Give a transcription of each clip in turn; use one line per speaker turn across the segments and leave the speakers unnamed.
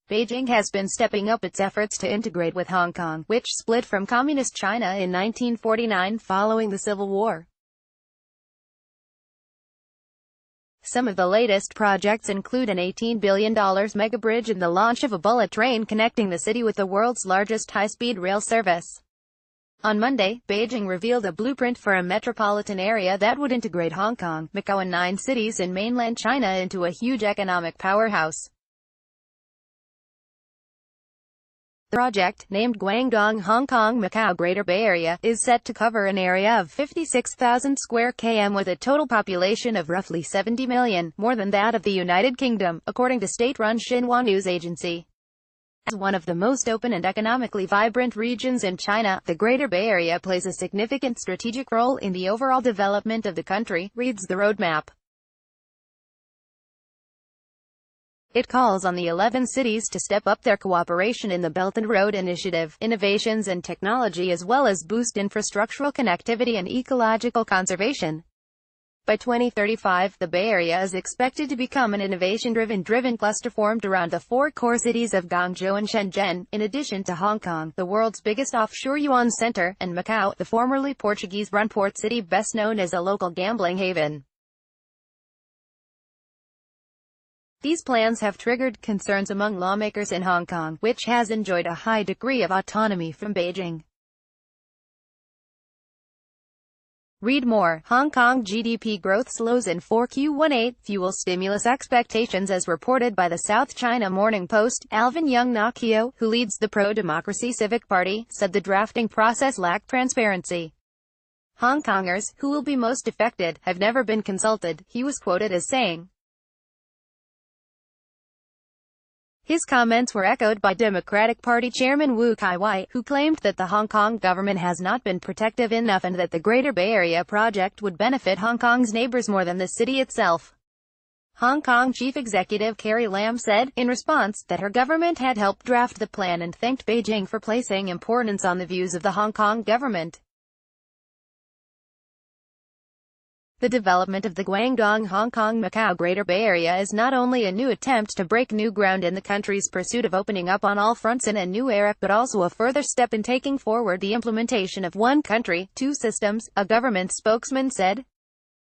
Beijing has been stepping up its efforts to integrate with Hong Kong, which split from Communist China in 1949 following the Civil War. Some of the latest projects include an $18 billion megabridge and the launch of a bullet train connecting the city with the world's largest high-speed rail service. On Monday, Beijing revealed a blueprint for a metropolitan area that would integrate Hong Kong, Macao and 9 cities in mainland China into a huge economic powerhouse. The project, named Guangdong-Hong Kong-Macao Greater Bay Area, is set to cover an area of 56,000 square km with a total population of roughly 70 million, more than that of the United Kingdom, according to state-run Xinhua news agency. As one of the most open and economically vibrant regions in China, the Greater Bay Area plays a significant strategic role in the overall development of the country, reads the roadmap. It calls on the 11 cities to step up their cooperation in the Belt and Road Initiative, innovations and technology, as well as boost infrastructural connectivity and ecological conservation. By 2035, the Bay Area is expected to become an innovation-driven cluster formed around the 4 core cities of Guangzhou and Shenzhen, in addition to Hong Kong, the world's biggest offshore yuan center, and Macau, the formerly Portuguese-run port city best known as a local gambling haven. These plans have triggered concerns among lawmakers in Hong Kong, which has enjoyed a high degree of autonomy from Beijing. Read more. Hong Kong GDP growth slows in 4Q18, fuels stimulus expectations as reported by the South China Morning Post. Alvin Young Nakio, who leads the pro-democracy Civic Party, said the drafting process lacked transparency. Hong Kongers, who will be most affected, have never been consulted, he was quoted as saying. His comments were echoed by Democratic Party Chairman Wu Kai-wai, who claimed that the Hong Kong government has not been protective enough and that the Greater Bay Area project would benefit Hong Kong's neighbors more than the city itself. Hong Kong Chief Executive Carrie Lam said, in response, that her government had helped draft the plan and thanked Beijing for placing importance on the views of the Hong Kong government. The development of the Guangdong-Hong Kong-Macao Greater Bay Area is not only a new attempt to break new ground in the country's pursuit of opening up on all fronts in a new era, but also a further step in taking forward the implementation of one country, two systems, a government spokesman said.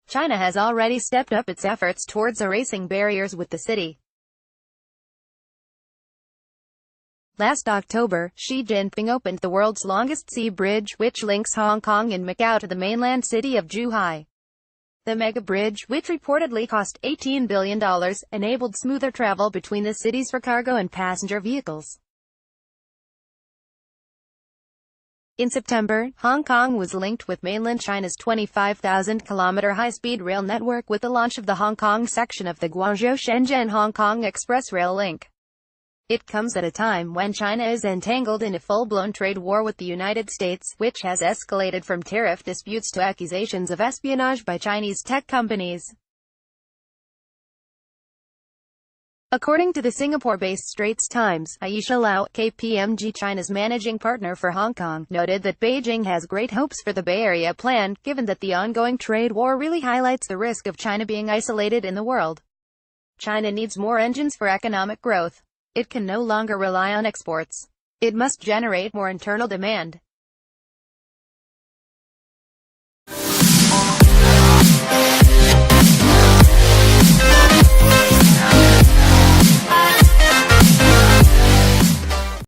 China has already stepped up its efforts towards erasing barriers with the city. Last October, Xi Jinping opened the world's longest sea bridge, which links Hong Kong and Macao to the mainland city of Zhuhai. The mega bridge, which reportedly cost $18 billion, enabled smoother travel between the cities for cargo and passenger vehicles. In September, Hong Kong was linked with mainland China's 25,000-kilometer high-speed rail network with the launch of the Hong Kong section of the Guangzhou-Shenzhen-Hong Kong Express Rail Link. It comes at a time when China is entangled in a full-blown trade war with the United States, which has escalated from tariff disputes to accusations of espionage by Chinese tech companies. According to the Singapore-based Straits Times, Aisha Lau, KPMG China's managing partner for Hong Kong, noted that Beijing has great hopes for the Bay Area plan, given that the ongoing trade war really highlights the risk of China being isolated in the world. China needs more engines for economic growth. It can no longer rely on exports. It must generate more internal demand.